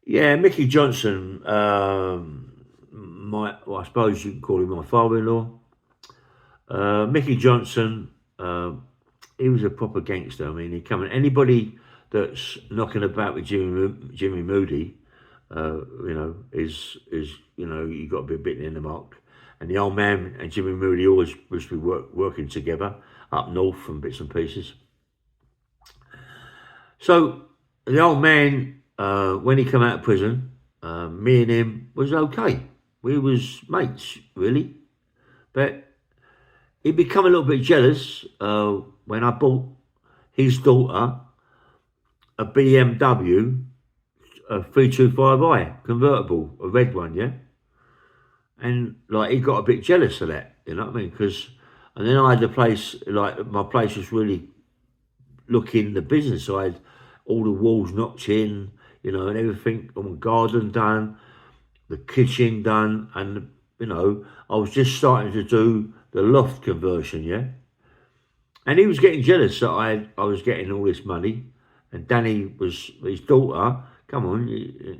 Yeah, Micky Johnson, well, I suppose you can call him my father-in-law. Micky Johnson, he was a proper gangster. I mean, he come anybody that's knocking about with Jimmy Moody, is you got to be bitten in the mark. And the old man and Jimmy Moody always used to be working together up north from bits and pieces. So the old man, when he come out of prison, me and him was okay. We was mates, really. But he become a little bit jealous when I bought his daughter a BMW, a 325i convertible, a red one, yeah. And like he got a bit jealous of that, you know what I mean? And then I had the place, like my place was really looking the business. I had all the walls knocked in, and everything, all my garden done, the kitchen done, and I was just starting to do the loft conversion, yeah. And he was getting jealous that I was getting all this money, and Danny was his daughter. Come on,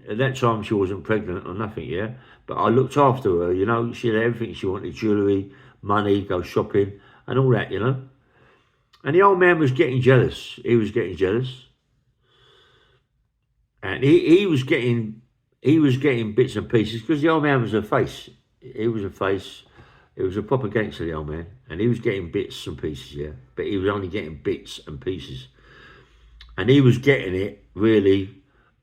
at that time she wasn't pregnant or nothing, yeah. But I looked after her, She had everything she wanted: jewellery, money, go shopping, and all that. And the old man was getting jealous. He was getting jealous, and he was getting bits and pieces because the old man was a face. He was a face. It was a proper gangster, the old man, and he was getting bits and pieces, yeah. But he was only getting bits and pieces, and he was getting it really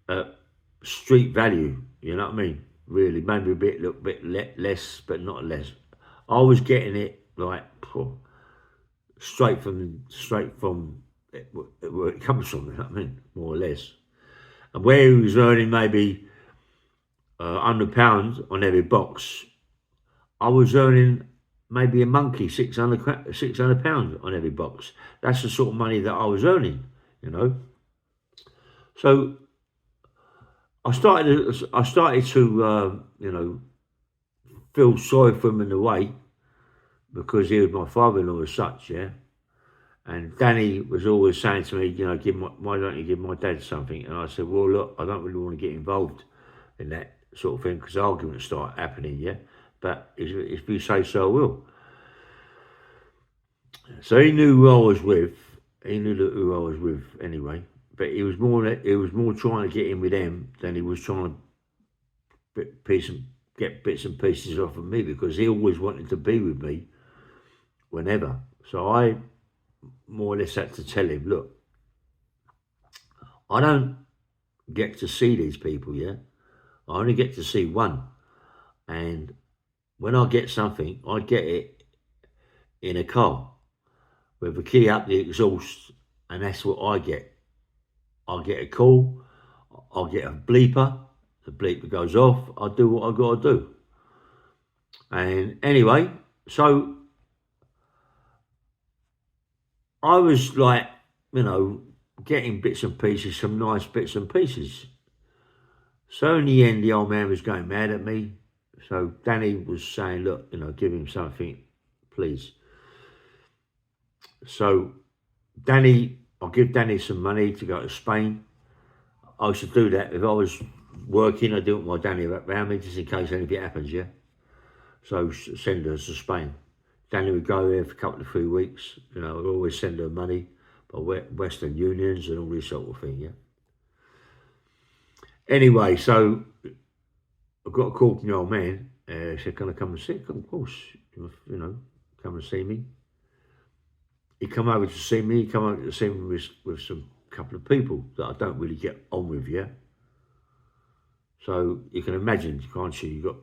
at street value. You know what I mean? Really, maybe a little bit less, but not less. I was getting it like straight from where it comes from. You know what I mean? More or less. And where he was earning maybe £100 on every box, I was earning maybe a monkey £600 on every box. That's the sort of money that I was earning. So I started to feel sorry for him in a way because he was my father-in-law as such, yeah. And Danny was always saying to me, why don't you give my dad something? And I said, well, look, I don't really want to get involved in that sort of thing because arguments start happening, yeah. But if you say so, I will. So he knew who I was with. He knew who I was with anyway. But he was more trying to get in with them than he was trying to get bits and pieces off of me because he always wanted to be with me whenever. So I more or less had to tell him, look, I don't get to see these people, yeah. I only get to see one. And when I get something, I get it in a car with the key up the exhaust, and that's what I get. I'll get a call, I'll get a bleeper, the bleeper goes off, I do what I gotta do. And anyway, so I was like, getting bits and pieces, some nice bits and pieces. So in the end, the old man was going mad at me. So Danny was saying, look, give him something, please. So I'll give Danny some money to go to Spain. I should do that. If I was working, I didn't want my Danny around me just in case anything happens, yeah. So send her to Spain. Danny would go there for a couple of 3 weeks. I'd always send her money by Western Unions and all this sort of thing, yeah. Anyway, so I got a call from the old man. He said, can I come and see you? Of course, come and see me. He come over to see me. He come over to see me with some couple of people that I don't really get on with, yeah. So you can imagine, can't you? You got,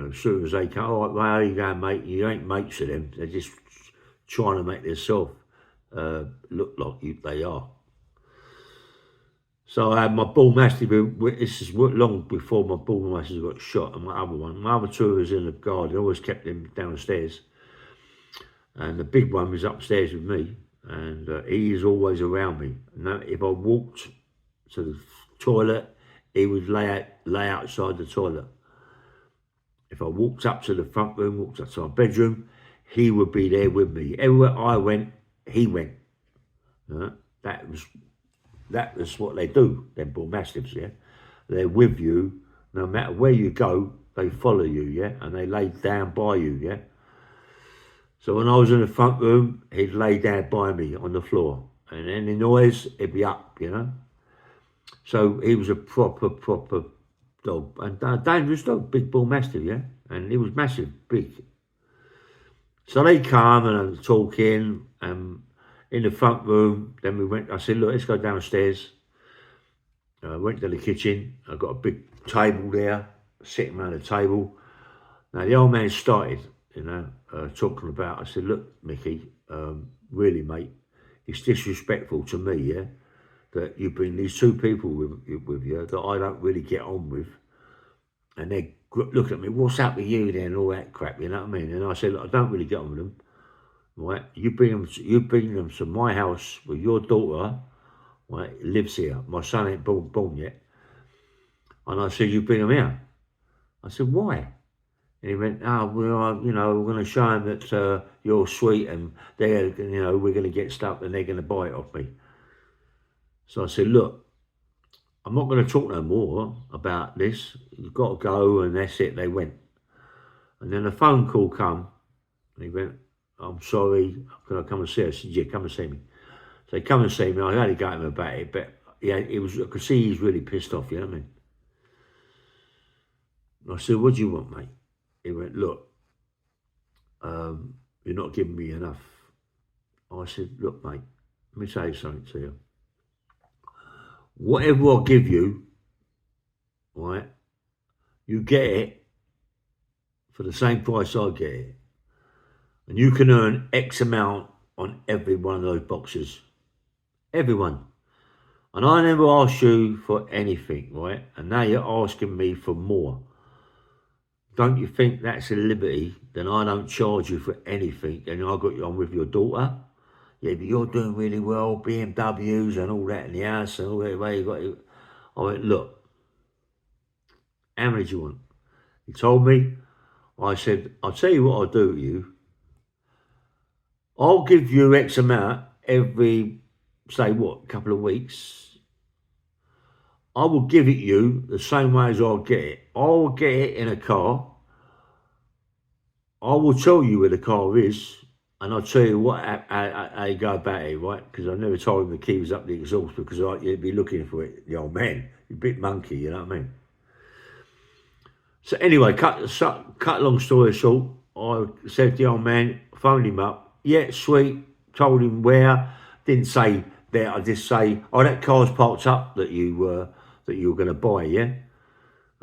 as soon as they come, all right, well, how you going, mate? You ain't mates with them. They're just trying to make themselves look like they are. So I had my bull mastiff. This is long before my bull mastiff got shot, and my other one. My other two was in the garden. I always kept them downstairs. And the big one was upstairs with me, and he is always around me. Now, if I walked to the toilet, he would lay outside the toilet. If I walked up to the front room, walked up to my bedroom, he would be there with me. Everywhere I went, he went. That was what they do, them bull mastiffs, yeah. they're with you. No matter where you go, they follow you, yeah? And they lay down by you, yeah? So when I was in the front room, he'd lay down by me on the floor. And any noise, he'd be up, you know? So he was a proper dog. And a dangerous dog, big bull mastiff, yeah? And he was massive, big. So they come and I'm talking in the front room. Then we went, I said, look, let's go downstairs. I went to the kitchen. I got a big table there, sitting around the table. Now the old man started, you know, talking about, I said, look, Mickey, really, mate, it's disrespectful to me, yeah, that you bring these two people with you that I don't really get on with. And they look at me, what's up with you then, and all that crap, you know what I mean? And I said, look, I don't really get on with them, right? You bring them to my house with your daughter, right, lives here. My son ain't born yet. And I said, you bring them here. I said, why? And he went, oh, well, you know, we're going to show them that you're sweet and they're, you know, we're going to get stuck and they're going to buy it off me. So I said, look, I'm not going to talk no more about this. You've got to go, and that's it. They went. And then a phone call come, and he went, I'm sorry, can I come and see her? I said, yeah, come and see me. So he come and see me. I had to go to him about it, but yeah, it was, I could see he's really pissed off, you know what I mean? And I said, what do you want, mate? He went, look, you're not giving me enough. I said, look, mate, let me say something to you. Whatever I give you, right, you get it for the same price I get it. And you can earn X amount on every one of those boxes. Everyone. And I never asked you for anything, right? And now you're asking me for more. Don't you think that's a liberty? Then I don't charge you for anything, and I got you on with your daughter. Yeah, but you're doing really well, BMWs and all that in the house and all that way you got it. I went, look, how many do you want? He told me. I said, I'll tell you what I'll do to you. I'll give you X amount every, say what, couple of weeks. I will give it you the same way as I'll get it. I will get it in a car. I will tell you where the car is, and I'll tell you what how you go about it, right? Because I never told him the key was up the exhaust because you'd be looking for it, the old man. You're a bit monkey, you know what I mean? So anyway, cut long story short, I said to the old man, phoned him up. Yeah, sweet. Told him where. Didn't say there. I just say, oh, that car's parked up that you were going to buy, yeah.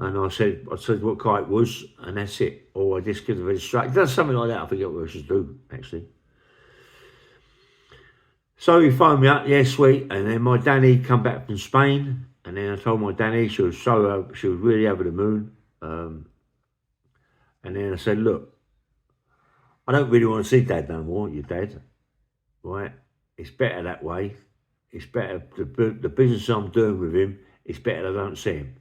And I said what car it was, and that's it. Or I just give the registration. He does something like that. I forget what I should do actually. So he phoned me up. Yeah, sweet. And then my Danny come back from Spain, and then I told my Danny she was really over the moon. And then I said, look, I don't really want to see Dad no more, your dad, right? It's better that way. It's better, the business I'm doing with him, it's better I don't see him,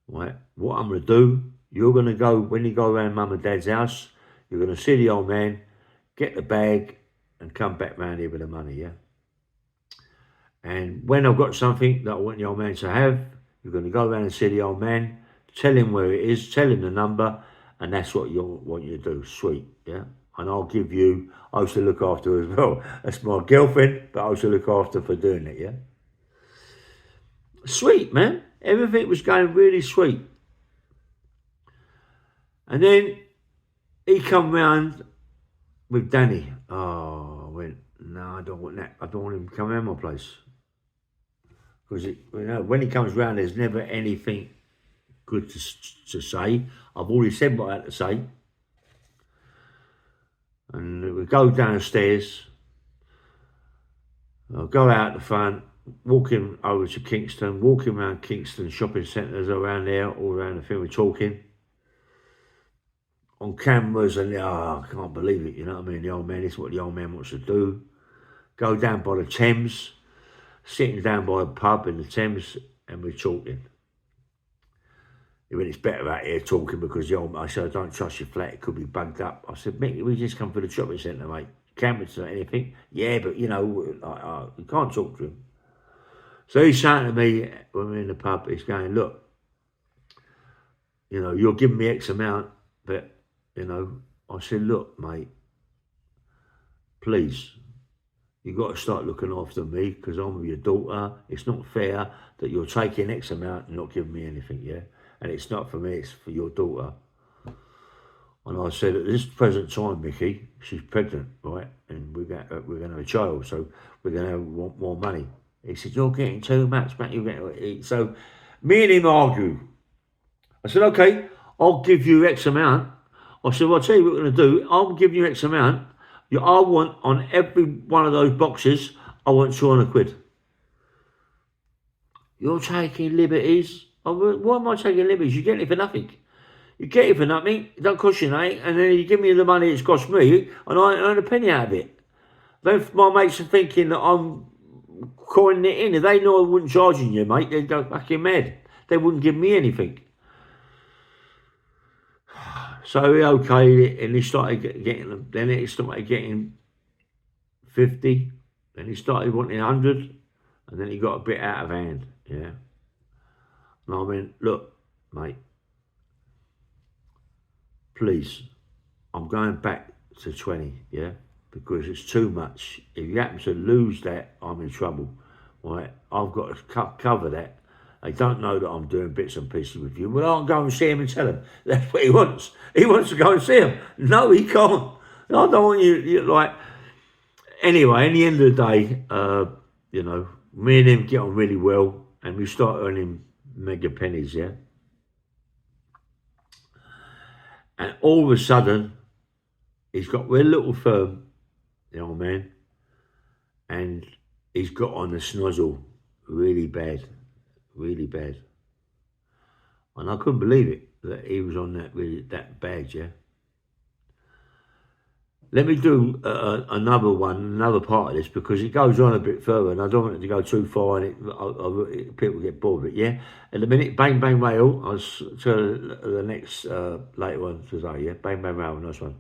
right? What I'm going to do, you're going to go, when you go around Mum and Dad's house, you're going to see the old man, get the bag, and come back round here with the money, yeah? And when I've got something that I want the old man to have, you're going to go around and see the old man, tell him where it is, tell him the number, and that's what you want you to do. Sweet, yeah? And I'll give you, I used to look after her as well. That's my girlfriend, but I used to look after her for doing it, yeah? Sweet, man. Everything was going really sweet. And then he come round with Danny. Oh, I went, no, I don't want that. I don't want him to come around my place. Because when he comes round, there's never anything good to say. I've already said what I had to say. And we go downstairs. I'll go out the front, walking over to Kingston, walking around Kingston shopping centres around there, all around the thing, we're talking. On cameras, and I can't believe it, you know what I mean? The old man, this is what the old man wants to do. Go down by the Thames, sitting down by a pub in the Thames, and we're talking. He went, it's better out here talking because I said, I don't trust your flat, it could be bugged up. I said, Mick, we just come for the shopping centre, mate. Cameras or anything. Yeah, but you know, you can't talk to him. So he's saying to me when we're in the pub, he's going, look, you know, you're giving me X amount, but, you know, I said, look, mate, please, you've got to start looking after me because I'm your daughter. It's not fair that you're taking X amount and not giving me anything, yeah? And it's not for me, it's for your daughter. And I said, at this present time, Mickey, she's pregnant, right? And we're going to have a child, so we're going to want more money. He said, you're getting too much, mate. You're getting... So me and him argue. I said, okay, I'll give you X amount. I said, well, I'll tell you what we're going to do. I'm giving you X amount. I want on every one of those boxes, I want 200 quid. You're taking liberties. Why am I taking liberties? You're getting it for nothing. You get it for nothing, it don't cost you nothing, and then you give me the money it's cost me, and I earn a penny out of it. Then my mates are thinking that I'm coining it in. If they know I wouldn't charging you, mate, they'd go fucking mad. They wouldn't give me anything. So he okayed it, and he started getting them. Then he started getting 50, then he started wanting 100, and then he got a bit out of hand, yeah. And I went, look, mate, please, I'm going back to 20, yeah, because it's too much. If you happen to lose that, I'm in trouble, right? I've got to cover that. They don't know that I'm doing bits and pieces with you. Well, I'll go and see him and tell him. That's what he wants. He wants to go and see him. No, he can't. I don't want you like... Anyway, in the end of the day, you know, me and him get on really well, and we start earning mega pennies, yeah? And all of a sudden, he's got a little firm, the old man, and he's got on the snozzle really bad, really bad. And I couldn't believe it that he was on that bad, yeah. Let me do another part of this, because it goes on a bit further, and I don't want it to go too far, and people get bored of it, yeah? At the minute, bang, bang, rail, I'll to the next later on today, yeah? Bang, bang, rail, nice one.